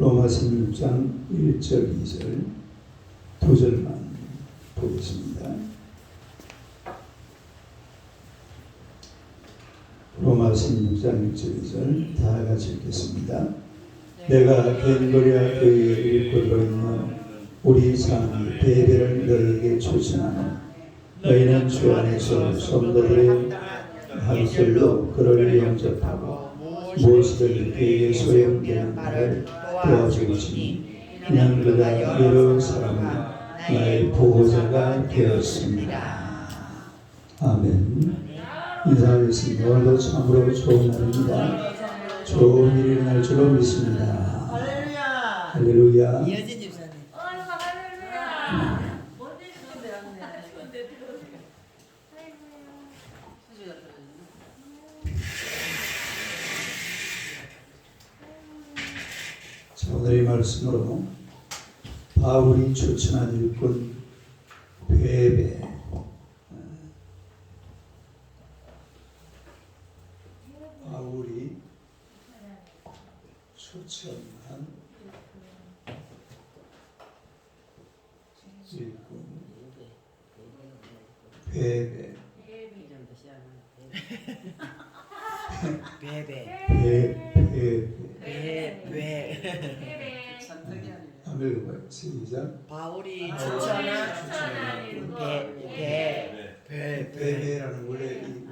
로마서 6장 1절 2절 두 절만 보겠습니다. 로마서 6장 1절 2절 다 같이 읽겠습니다. 내가 겐도리아 교회에 읽고 들어있는 우리 사람이 베베를 너희에게 추천하노. 너희는 주 안에서 성도들의 한설로 그를 영접하고 무엇이든 그에게 소용되는 일을 도와주시니 이는 그가 여러 사람을 나의 보호자가 되었습니다. 아멘. 인사하겠습니다. 오늘도 참으로 좋은 날입니다. 좋은 일이 날 줄로 믿습니다. 할렐루야. 할렐루야. 이어진 집사님. 할렐루야. 자, 오늘의 말씀으로 바울이 추천한 일꾼 베베, 바울이 추천한 일꾼 베베, 한번 읽어봐요. 시작. 바울이 추천한 베베라는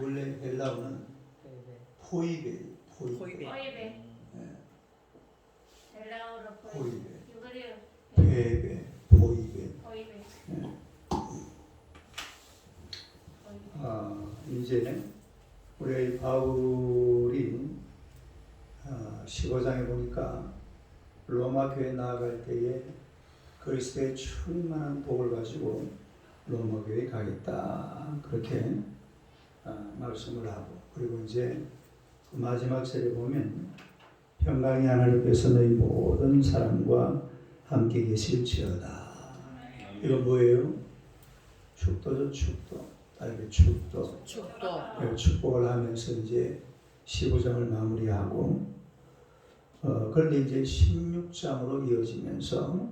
원래 헬라어는 포이베. 포이베. 베베, 포이베. 이제 우리 바울이 15장에 보니까 로마 교회 나아갈 때에 그리스도의 충만한 복을 가지고 로마 교회에 가겠다, 그렇게 말씀을 하고, 그리고 이제 그 마지막 절에 보면 평강의 하나님께서 너희 모든 사람과 함께 계실지어다. 이거 뭐예요? 축도죠. 축도. 딸기 축도. 축복을 하면서 이제 15장을 마무리하고, 그런데 이제 16장으로 이어지면서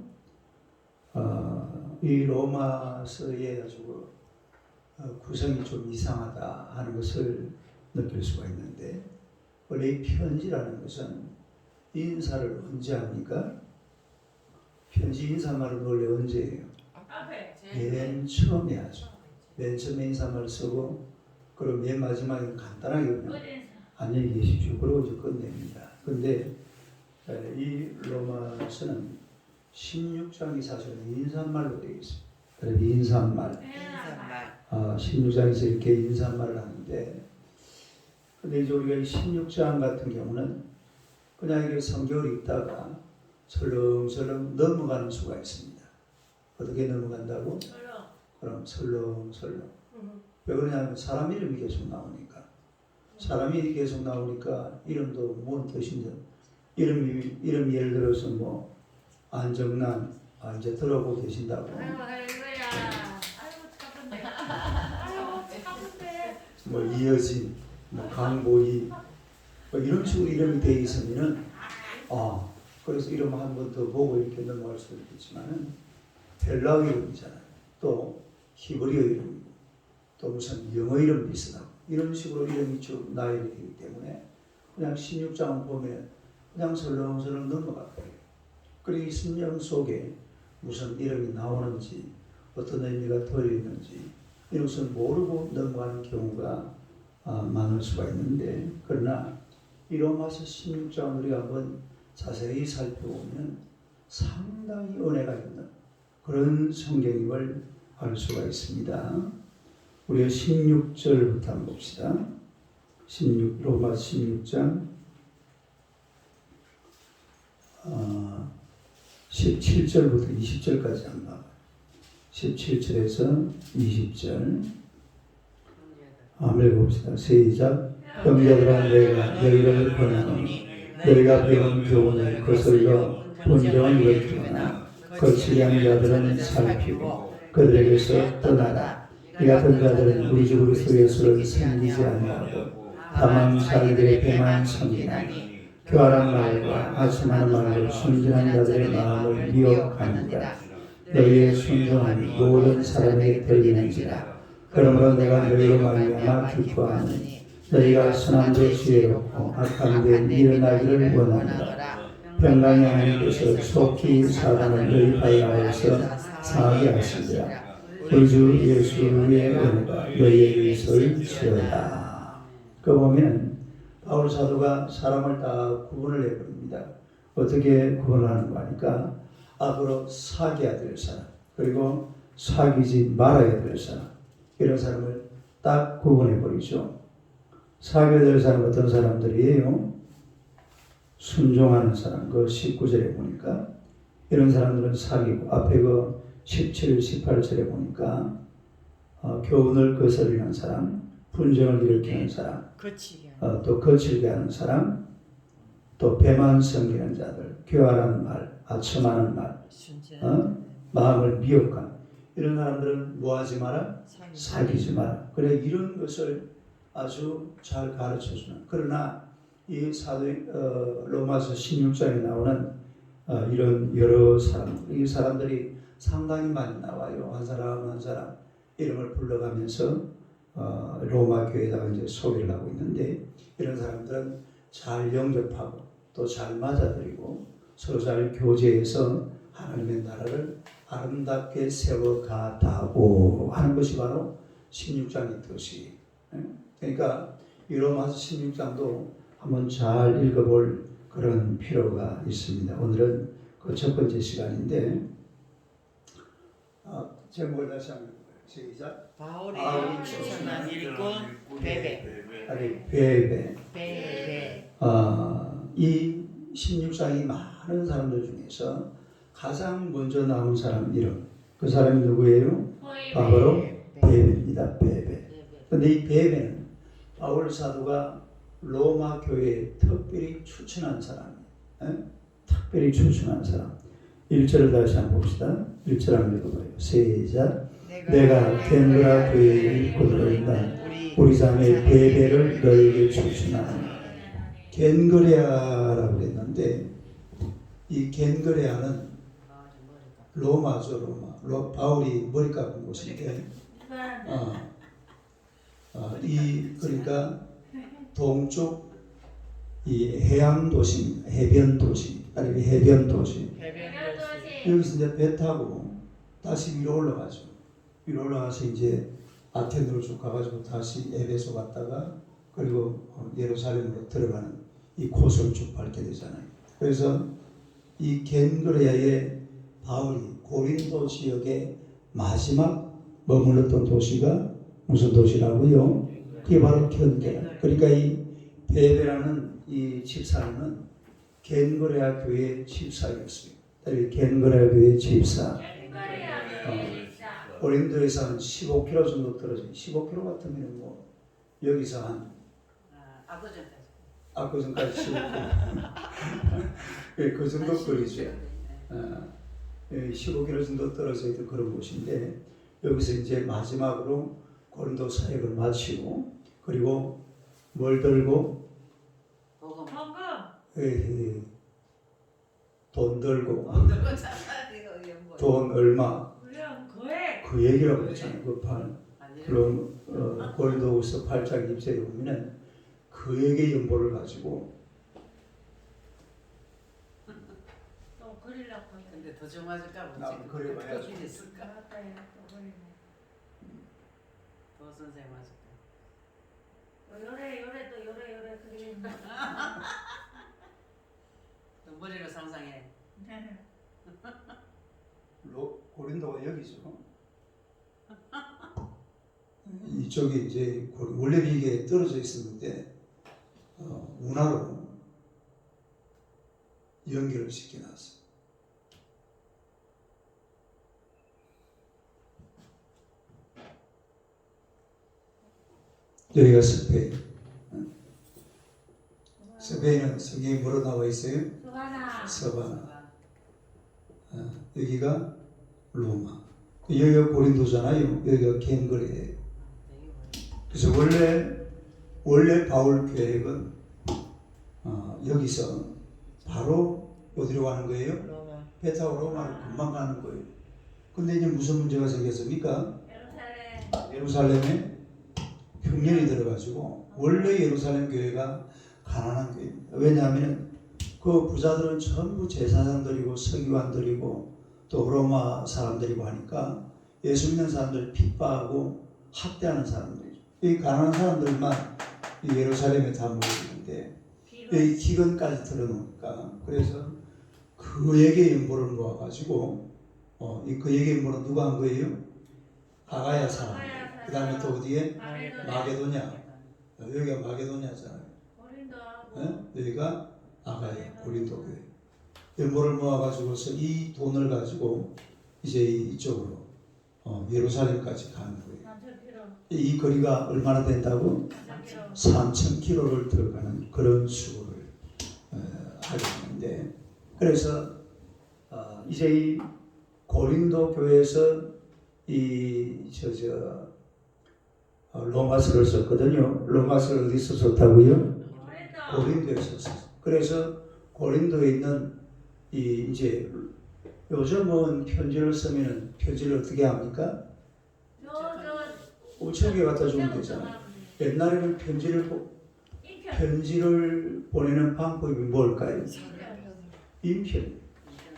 이 로마서에 가지고 구성이 좀 이상하다 하는 것을 느낄 수가 있는데, 원래 이 편지라는 것은 인사를 언제 합니까? 편지 인사말은 원래 언제예요? 맨 처음에 하죠. 맨 처음에 인사말을 쓰고, 그리고 맨 마지막에 간단하게 그냥 안녕히 계십시오. 그러고 이제 끝냅니다. 근데 이 로마서는 16장이 사실은 인사말로 되어 있습니다. 그래서 인사말. 16장에서 이렇게 인사말을 하는데, 근데 이제 우리가 이 16장 같은 경우는 그냥 이렇게 성경을 읽다가 설렁설렁 넘어가는 수가 있습니다. 어떻게 넘어간다고? 그럼 설렁설렁. 왜 그러냐면 사람 이름이 계속 나오니까. 사람이 계속 나오니까 이름도 뭔 뜻인지, 이름이 예를 들어서 뭐 안정란, 이제 들어보고 계신다고. 뭐 이여진, 뭐 강보희, 뭐 이런 식으로 이름이 되어 있으면은 그래서 이름 한 번 더 보고 이렇게 넘어갈 수도 있겠지만은 헬라어 이름이잖아요. 또 히브리어 이름, 또 무슨 영어 이름 비슷하고 이런 식으로 이름이 쭉 나열이 되기 때문에 그냥 16장을 보면 그냥 설렁설렁 넘어갈 거예요. 그리고 이 성경 속에 무슨 이름이 나오는지, 어떤 의미가 들어있는지 이런 것을 모르고 넘어가는 경우가 많을 수가 있는데, 그러나 이 로마서 16장을 우리가 한번 자세히 살펴보면 상당히 은혜가 있는 그런 성경임을 알 수가 있습니다. 우리가 16절부터 한번 봅시다. 로마서 16장 17절부터 20절까지 한번 봐요. 17절에서 20절 한번 읽어봅시다. 시작. 형제들아, 내가 너희를 권하노니 너희가 배운 교훈을 거슬러 본정을 일으키거나 거칠한 자들은 살피고 그들에게서 떠나라. 이 같은 자들은 우리 주 그리스도 예수를 섬기지 아니하고 다만 자기들의 배만 섬기나니 교활한 말과 아첨하는 말로 순진한 자들의 마음을 미혹하느니라. 너희의 순종함이 모든 사람에게 들리는지라. 그러므로 내가 너희로 말미암아 기뻐하노니 너희가 선한 데 지혜롭고 악한 데 미련하기를 원하노라. 평강의 하나님께서 속히 사단을 너희 발라에서 상하게 하시리라. 우리 주 예수의 은혜가 너희에게 있을지어다. 그 보면 바울 사도가 사람을 다 구분을 해버립니다. 어떻게 구분하는 거 하니까 앞으로 사귀어야 될 사람, 그리고 사귀지 말아야 될 사람, 이런 사람을 딱 구분해버리죠. 사귀어야 될 사람 어떤 사람들이에요? 순종하는 사람. 그 19절에 보니까 이런 사람들은 사귀고, 앞에 그 17, 18절에 보니까 교훈을 거스르는 사람, 분쟁을 일으키는 사람, 또 거칠게 하는 사람, 또 배만 섬기는 자들, 교활한 말, 아첨하는 말, 마음을 미혹한 이런 사람들은 뭐하지 마라? 사귀지 마라. 그래, 이런 것을 아주 잘 가르쳐주는. 그러나 이 로마서 16장에 나오는 이런 여러 사람들, 이 사람들이 상당히 많이 나와요. 한 사람 한 사람 이름을 불러가면서 로마 교회에다가 이제 소개를 하고 있는데, 이런 사람들은 잘 영접하고 또 잘 맞아들이고 서로 잘 교제해서 하나님의 나라를 아름답게 세워가다오 하는 것이 바로 16장의 뜻이. 그러니까 이 로마서 16장도 한번 잘 읽어볼 그런 필요가 있습니다. 오늘은 그 첫 번째 시간인데, 제목을 다시 한번 읽어봐요. 시작. 바울이 추천한 일꾼 베베. 아니, 베베. 이 16장이 많은 사람들 중에서 가장 먼저 나온 사람 이름, 그 사람이 누구예요? 바로 베베입니다. 베베. 그런데 이 베베는 바울 사도가 로마 교회에 특별히 추천한 사람이에요. 특별히 추천한 사람. 1절을 다시 한번 봅시다. 1절 한번 읽어봐요. 시작. 내가 겐그라 교회의 일꾼으로 있는 우리 자매 베베를 너에게 추천하노니. 겐그레아라고 했는데, 이 겐그레아는 로마죠. 로마. 바울이 머리 깎은 곳인데, 그러니까 동쪽 이 해양 도시, 해변 도시, 아니 해변 도시. 여기서 이제 배 타고 다시 위로 올라가죠. 위로 올라가서 이제 아테네로 쭉 가가지고 다시 에베소 갔다가 그리고 예루살렘으로 들어가는 이 코스를 쭉 밟게 되잖아요. 그래서 이 겐그레아의 바울이 고린도 지역의 마지막 머물렀던 도시가 무슨 도시라고요? 그게 바로 겐그레아. 그러니까 이 베베라는 이 집사님은 겐그레아 교회의 집사였어요. 겐그레아 교회의 집사. 고린도에서 한 15km 정도 떨어져요. 15km 같으면 뭐 여기서 한 압구정까지 15km. 그 정도 거리죠. 15km 정도 떨어져 있던 그런 곳인데, 여기서 이제 마지막으로 고린도 사역을 마치고, 그리고 뭘 들고? 돈 들고. 돈 얼마? 그 얘기라고 했잖아요. 그럼 고린도후서 8장 2절에 보면은 그에게 연보를 가지고. 근데 더 좀 맞을까? 나도 그래봐야 어떻게 됐을까? 더 선생 맞을까? 요래 그림. 머리로 상상해. 고린도가 여기죠. 이쪽에 이제 원래 이게 떨어져 있었는데 운하로 연결을 시켜놨어. 여기가 스페인. 스페인은 성경에 뭐로 나와 있어요? 서바나. 여기가 로마. 여기가 고린도잖아요. 여기가 겐그레예요. 그래서 원래 바울 계획은 여기서 바로 어디로 가는 거예요? 로마. 배 타고 로마로 금방 가는 거예요. 근데 이제 무슨 문제가 생겼습니까? 예루살렘. 예루살렘에 흉년이 들어가지고 원래 예루살렘 교회가 가난한 교회입니다. 왜냐하면 그 부자들은 전부 제사장들이고 서기관들이고 또 로마 사람들이고 하니까 예수 믿는 사람들을 핍박하고 학대하는 사람들이죠. 이 가난한 사람들만 이 예루살렘에 다 모이는데 이 기근까지 들어놓으니까 그래서 그에게 연보를 모아가지고 그에게 연보는 누가 한 거예요? 아가야 사람. 그 다음에 또 어디에? 마게도냐. 여기가 마게도냐잖아요. 여기가 아가야 고린도 교회. 연보를 모아가지고서 이 돈을 가지고 이제 이쪽으로 예루살렘까지 가는 거예요. 이 거리가 얼마나 된다고? 3,000km를 들어가는 그런 수고를 하게 되는데 그래서 이제 이 고린도 교회에서 로마서를 썼거든요. 로마서를 어디서 썼다고요? 고린도에서 썼어요. 그래서 고린도에 있는 이제 요즘은 편지를 쓰면은 편지를 어떻게 합니까? 우체국에 갖다 주면 되잖아요. 옛날에는 편지를 보내는 방법이 뭘까요? 인편.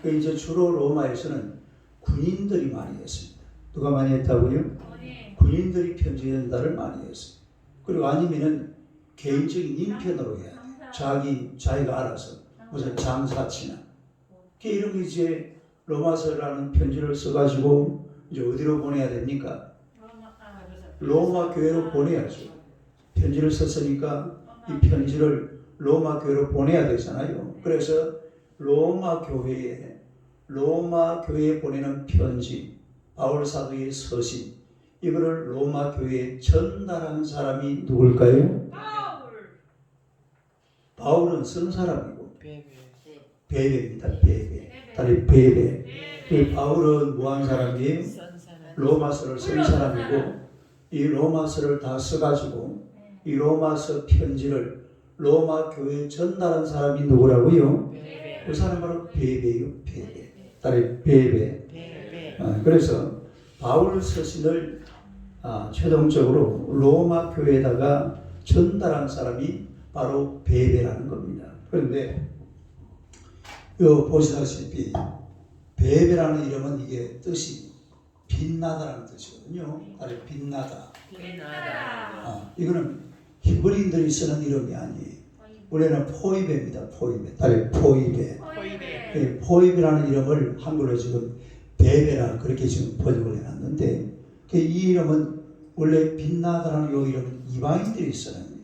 그 이제 주로 로마에서는 군인들이 많이 했습니다. 누가 많이 했다고요? 군인들이 편지 전달을 많이 했어요. 그리고 아니면은 개인적인 인편으로 해야 돼요. 자기가 알아서 무슨 장사치나. 이런 게 이제 로마서라는 편지를 써가지고 이제 어디로 보내야 됩니까? 로마 교회로 보내야죠. 편지를 썼으니까 이 편지를 로마 교회로 보내야 되잖아요. 그래서 로마 교회에 보내는 편지, 바울 사도의 서신, 이거를 로마 교회에 전달한 사람이 누굴까요? 바울은 쓴 사람이고 베베입니다. 다리 베베. 그 바울은 뭐한 사람이에요? 로마서를 쓴 사람이고 이 로마서를 다 써가지고 이 로마서 편지를 로마 교회에 전달한 사람이 누구라고요? 그 사람 바로 베베예요. 베베. 다리 베베. 그래서 바울 서신을 최종적으로 로마 교회에다가 전달한 사람이 바로 베베라는 겁니다. 그런데 보시다시피 베베라는 이름은 이게 뜻이 빛나다라는 뜻이거든요. 다리 빛나다. 이거는 히브리인들이 쓰는 이름이 아니에요. 원래는 포이베입니다. 포이베. 다리 포이베. 포이베라는 이름을 한글로 지금 베베라 그렇게 지금 번역을 해놨는데 이 이름은 원래 빛나다라는 이 이름은 이방인들이 쓰는 이름.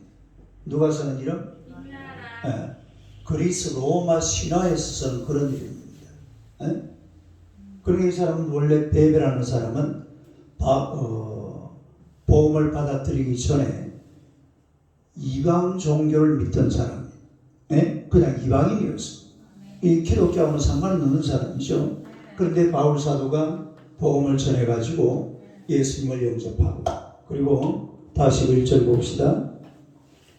누가 쓰는 이름? 그리스 로마 신화에서 쓰는 그런 이름입니다. 그러니까 이 사람은 원래 베베라는 사람은 복음을 받아들이기 전에 이방 종교를 믿던 사람, 그냥 이방인이었어. 이 기독교하고는 상관없는 사람이죠. 그런데 바울 사도가 복음을 전해가지고 예수님을 영접하고 그리고 다시 1절 봅시다.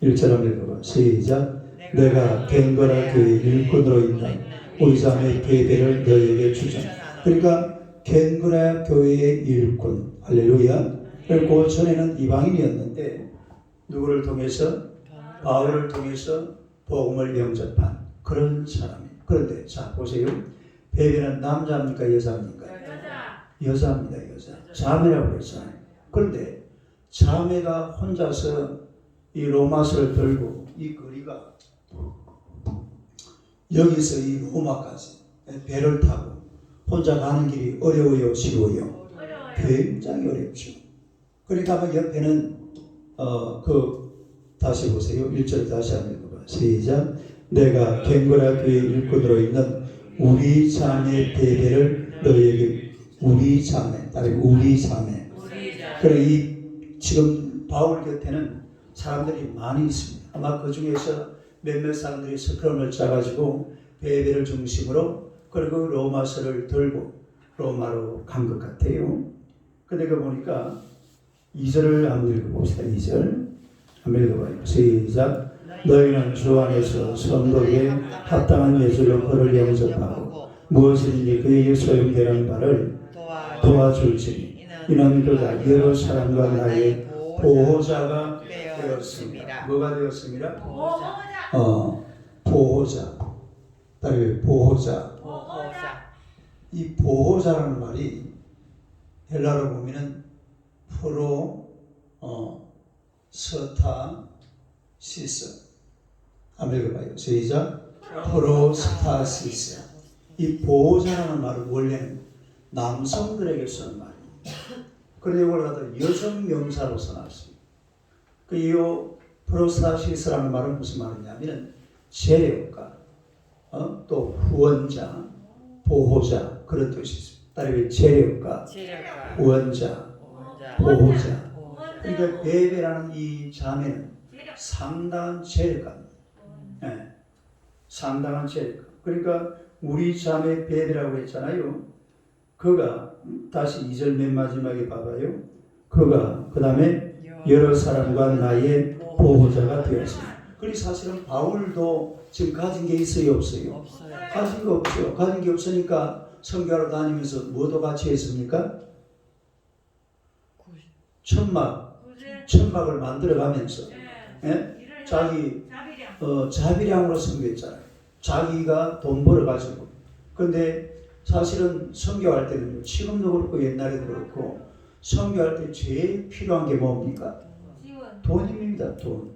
1절 한번 읽어봐. 시작. 내가 갱거라 교회 일꾼으로 있는 우리 자매 베베를 너에게 주자. 그러니까 갱거라 교회의 일꾼. 할렐루야. 그리고 전에는 이방인이었는데 누구를 통해서? 바울을 통해서 복음을 영접한 그런 사람이에요. 그런데 자 보세요. 베베는 남자입니까 여자입니까? 여자입니다. 여자. 자매라고 했잖아요. 그런데 자매가 혼자서 이 로마서를 들고 이 거리가 여기서 이 로마까지 배를 타고 혼자 가는 길이 어려워요, 쉬워요? 굉장히 어렵죠. 그러니까 옆에는 다시 보세요. 1절 다시 한번 읽어봐. 시작. 내가 갱거라 교회 일꾼으로 있는 우리 자매 베베를 너에게 우리 자매, 우리 자매. 그래 지금 바울 곁에는 사람들이 많이 있습니다. 아마 그 중에서 몇몇 사람들이 스크럼을 짜가지고 베베를 중심으로 그리고 로마서를 들고 로마로 간 것 같아요. 근데 그 보니까 2절을 한번 읽어봅시다. 2절 한번 읽어봐요. 시작. 너희는 주 안에서 성도에 합당한 예술로 그를 영접하고 무엇이든지 그에게 소용되는 바를 도와줄지니 이는 그가 여러 사람과 나의 보호자가 되었습니다. 뭐가 되었습니다? 보호자. 다른 보호자. 이 보호자라는 말이 헬라로 보면은 프로스타시스. 한번 읽어봐요. 시작. 프로스타시스. 이 보호자라는 말은 원래는 남성들에게 쓰는 말이에요. 그런데 이걸 갖다 여성 명사로 써놨어요. 이 프로스타시스라는 말은 무슨 말이냐면 재력가, 또 후원자, 보호자 그런 뜻이 있습니다. 따르면 재력가, 후원자, 보호자. 그러니까 베베라는 이 자매는 상당한 재력가입니다. 네. 상당한 재력가. 그러니까 우리 자매 베베라고 했잖아요. 그가 다시 2절 맨 마지막에 봐봐요. 그가 그 다음에 여러 사람과 나의 보호자가 되었습니다. 그리고 사실은 바울도 지금 가진 게 있어요, 없어요? 가진 거 없어요. 가진 게 없으니까 선교하러 다니면서 뭐도 같이 했습니까? 천막을 만들어가면서 자기 자비량으로 선교했잖아요. 자기가 돈 벌어가지고. 근데 사실은 선교할 때는 지금도 그렇고 옛날에도 그렇고 선교할 때 제일 필요한 게 뭡니까? 돈입니다. 돈.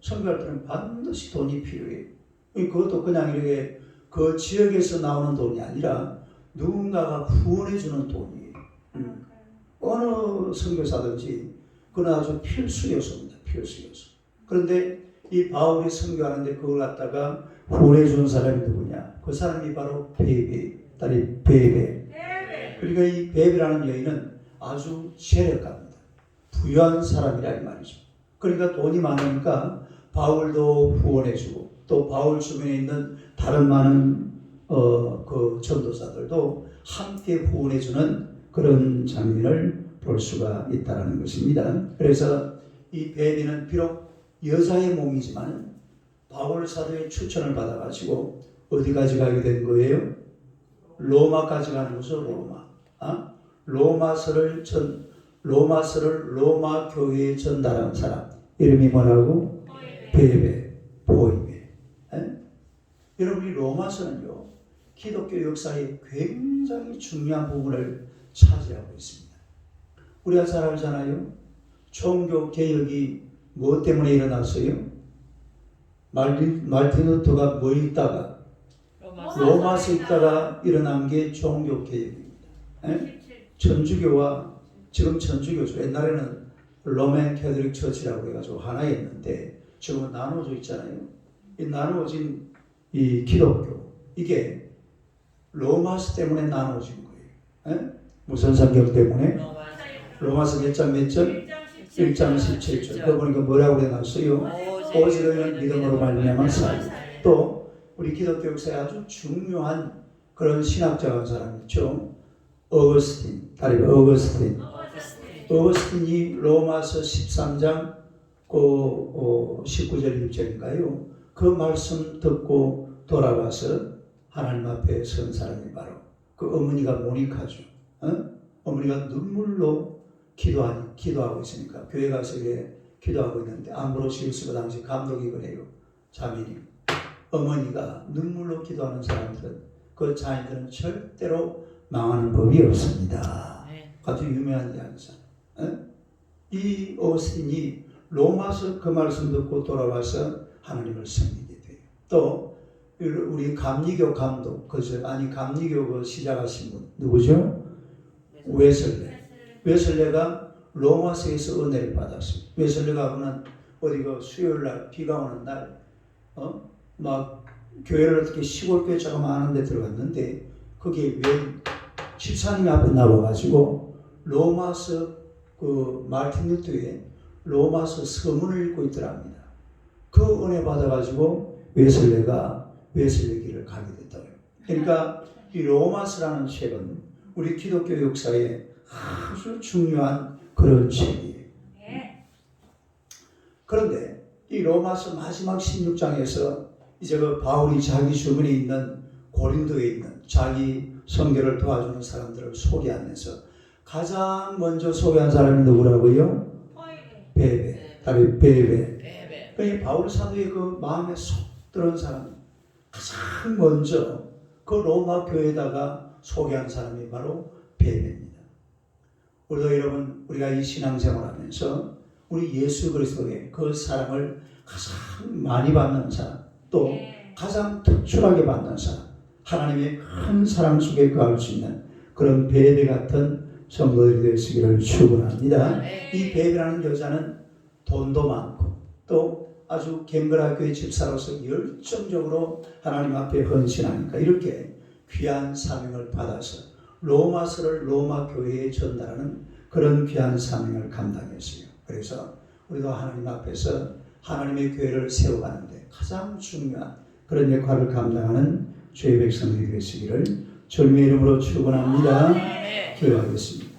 선교할 때는 반드시 돈이 필요해요. 그것도 그냥 이렇게 그 지역에서 나오는 돈이 아니라 누군가가 후원해주는 돈이에요. 어느 선교사든지 그건 아주 필수 요소입니다. 필수 요소. 그런데 이 바울이 선교하는데 그걸 갖다가 후원해주는 사람이 누구냐? 그 사람이 바로 베베. 딸이 베베. 그러니까 이 베베라는 여인은 아주 재력가입니다. 부유한 사람이라 이 말이죠. 그러니까 돈이 많으니까 바울도 후원해주고 또 바울 주변에 있는 다른 많은 그 전도사들도 함께 후원해주는 그런 장면을 볼 수가 있다는 것입니다. 그래서 이 베베는 비록 여자의 몸이지만 바울 사도의 추천을 받아가지고 어디까지 가게 된 거예요? 로마까지 가는 거죠. 로마서를 로마 교회에 전달한 사람 이름이 뭐라고? 베베, 보이베. 여러분 이 로마서는요 기독교 역사의 굉장히 중요한 부분을 차지하고 있습니다. 우리가 잘 알잖아요. 종교 개혁이 무엇 때문에 일어났어요? 말틴 루터가 뭐 있다가 로마서 있다가 일어난 게 종교 개혁입니다. 천주교와 지금 천주교죠. 옛날에는 로맨 캐톨릭 처치라고 해가지고 하나였는데 지금은 나누어져 있잖아요. 이 나누어진 이 기독교 이게 로마서 때문에 나누어진 거예요. 무슨 성경 때문에? 로마서 몇 장 몇 절? 1장 17절. 그거 보니까 뭐라고 해놨어요? 오직 너희는 믿음으로 말미암아 살리라. 또 우리 기독교 역사에 아주 중요한 그런 신학자가 한 사람 있죠. 어거스틴이 로마서 13장 19절 6절인가요? 그 말씀 듣고 돌아와서 하나님 앞에 선 사람이 바로 그 어머니가 모니카죠. 어머니가 눈물로 기도하고 있으니까 교회 가서 기도하고 있는데 암브로시우스가 당시 감독이 그래요. 자매님, 어머니가 눈물로 기도하는 사람들은 그 자녀들은 절대로 망하는 법이 없습니다. 아주 유명한 이야기잖아요. 이 오스틴이 로마서 그 말씀 듣고 돌아와서 하나님을 섬기게 돼요. 또 우리 감리교 감독, 감리교 그 시작하신 분 누구죠? 웨슬레가 로마서에서 은혜를 받았어요. 웨슬레가 그는 어디 그 수요일 날 비가 오는 날 막 교회를 어떻게 시골 교회 조그마한 데 들어갔는데 거기에 웬 집사님이 앞에 나와가지고 로마서 그 마르틴 루터의 로마서 서문을 읽고 있더랍니다. 그 은혜 받아가지고 웨슬레가 웨슬레 길을 가게 됐다고요. 그러니까 이 로마서라는 책은 우리 기독교 역사에 아주 중요한 그런 책이에요. 그런데 이 로마서 마지막 16장에서 이제 그 바울이 자기 주변에 있는 고린도에 있는 자기 선교를 도와주는 사람들을 소개하면서 가장 먼저 소개한 사람이 누구라고요? 베베. 다리 베베. 베베. 그러니까 바울 사도의 그 마음에 쏙 들어온 사람 가장 먼저 그 로마 교회에다가 소개한 사람이 바로 베베입니다. 우리도 여러분 우리가 이 신앙생활하면서 우리 예수 그리스도의 그 사랑을 가장 많이 받는 사람 또 가장 특출하게 받는 사람 하나님의 큰 사랑 속에 거할 수 있는 그런 베베 같은 성도들이 되시기를 축원합니다. 이 베베라는 여자는 돈도 많고 또 아주 갱그라교의 집사로서 열정적으로 하나님 앞에 헌신하니까 이렇게 귀한 사명을 받아서 로마서를 로마 교회에 전달하는 그런 귀한 사명을 감당했어요. 그래서 우리도 하나님 앞에서 하나님의 교회를 세워가는데 가장 중요한 그런 역할을 감당하는 주의 백성들이 되시기를 주님의 이름으로 축원합니다. 기도하겠습니다.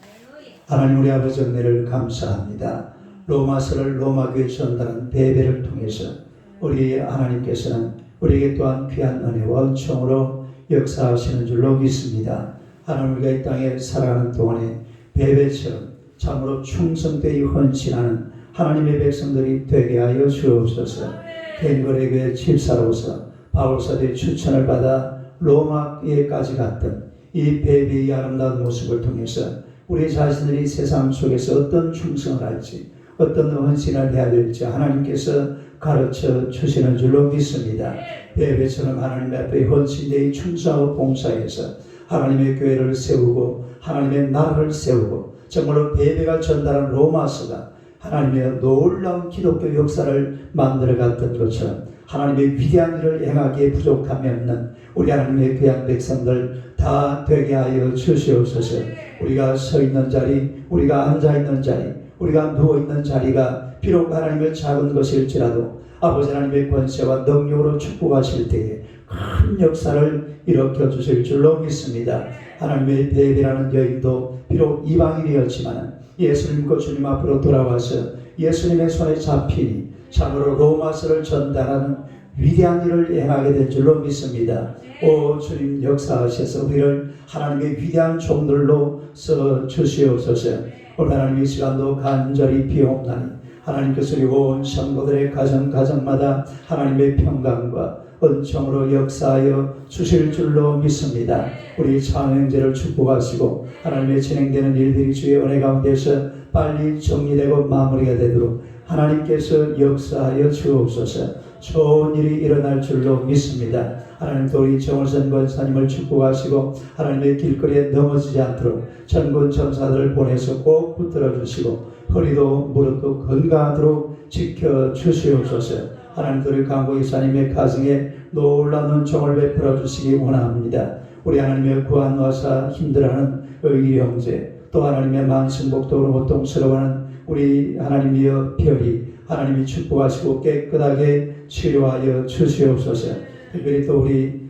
하나님 우리 아버지 은혜를 감사합니다. 로마서를 로마교회에 전달한 베베를 통해서 우리 하나님께서는 우리에게 또한 귀한 은혜와 은총으로 역사하시는 줄로 믿습니다. 하나님 우리가 이 땅에 살아가는 동안에 베베처럼 참으로 충성되이 헌신하는 하나님의 백성들이 되게 하여 주옵소서. 갱거레교회 집사로서 바울사도의 추천을 받아 로마에까지 갔던 이 베베의 아름다운 모습을 통해서 우리 자신들이 세상 속에서 어떤 충성을 할지 어떤 헌신을 해야 될지 하나님께서 가르쳐 주시는 줄로 믿습니다. 베베처럼 하나님 앞에 헌신되이 충성하고 봉사해서 하나님의 교회를 세우고 하나님의 나라를 세우고 정말로 베베가 전달한 로마서가 하나님의 놀라운 기독교 역사를 만들어갔던 것처럼 하나님의 위대한 일을 행하기에 부족함이 없는 우리 하나님의 귀한 백성들 다 되게 하여 주시옵소서. 우리가 서 있는 자리, 우리가 앉아 있는 자리, 우리가 누워 있는 자리가 비록 하나님의 작은 것일지라도 아버지 하나님의 권세와 능력으로 축복하실 때에 큰 역사를 일으켜 주실 줄로 믿습니다. 하나님의 베베라는 여인도 비록 이방인이었지만 예수님 그 주님 앞으로 돌아와서 예수님의 손에 잡히니 참으로 로마서를 전달하는 위대한 일을 행하게 될 줄로 믿습니다. 오 주님 역사하셔서 우리를 하나님의 위대한 종들로 써 주시옵소서. 오늘 하나님 이 시간도 간절히 비옵나니 하나님께서 우리 온 성도들의 가정마다 하나님의 평강과 은총으로 역사하여 주실 줄로 믿습니다. 우리 창행제를 축복하시고 하나님의 진행되는 일들이 주의 은혜 가운데서 빨리 정리되고 마무리가 되도록 하나님께서 역사하여 주옵소서. 좋은 일이 일어날 줄로 믿습니다. 하나님도 우리 정월선 권사님을 축복하시고 하나님의 길거리에 넘어지지 않도록 천군 천사들을 보내서 꼭 붙들어 주시고 허리도 무릎도 건강하도록 지켜주시옵소서. 하나님도 우리 강보 이사님의 가정에 놀라운 은총을 베풀어 주시기 원합니다. 우리 하나님의 구한와사 힘들어하는 의리 형제 또 하나님의 만승복도로 고통스러워하는 우리 하나님이여 별이 하나님이 축복하시고 깨끗하게 치료하여 주시옵소서. 특별히 또 우리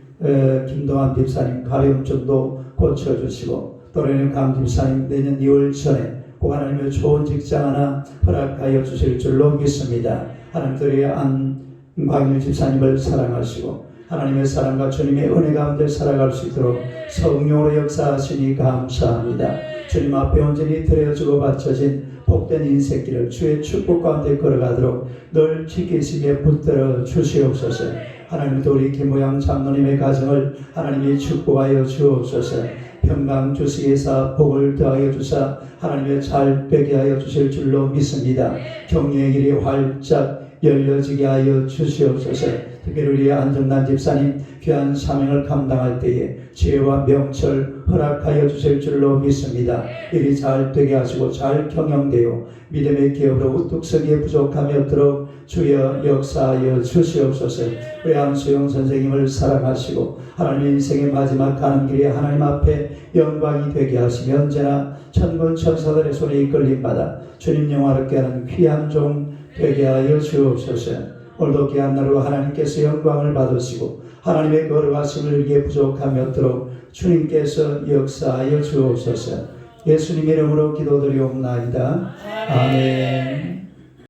김동환 집사님 가려움증도 고쳐주시고 또 우리 강 집사님 내년 2월 전에 꼭 하나님의 좋은 직장 하나 허락하여 주실 줄로 믿습니다. 하나님들이 안광일 집사님을 사랑하시고 하나님의 사랑과 주님의 은혜 가운데 살아갈 수 있도록 성령으로 역사하시니 감사합니다. 주님 앞에 온전히 드려지고 바쳐진 복된 인생길을 주의 축복 가운데 걸어가도록 늘 지키시며 붙들어 주시옵소서. 하나님도 우리 김모양 장로님의 가정을 하나님이 축복하여 주옵소서. 평강 주시기사 복을 더하여 주사 하나님의 잘 되게 하여 주실 줄로 믿습니다. 경륜의 길이 활짝 열려지게 하여 주시옵소서. 특별히 우리 안정난 집사님 귀한 사명을 감당할 때에 지혜와 명철 허락하여 주실 줄로 믿습니다. 일이 잘 되게 하시고 잘 경영되어 믿음의 기업으로 우뚝 서기에 부족함이 없도록 주여 역사하여 주시옵소서. 우리 안수영 선생님을 사랑하시고 하나님 인생의 마지막 가는 길에 하나님 앞에 영광이 되게 하시며 언제나 천군 천사들의 손에 이끌림받아 주님 영화롭게 하는 귀한 종 되게 하여 주옵소서. 오늘도 귀한 날로 하나님께서 영광을 받으시고 하나님의 거룩하심을 이루기에 부족함이 없도록 주님께서 역사하여 주옵소서. 예수님의 이름으로 기도드리옵나이다. 아멘.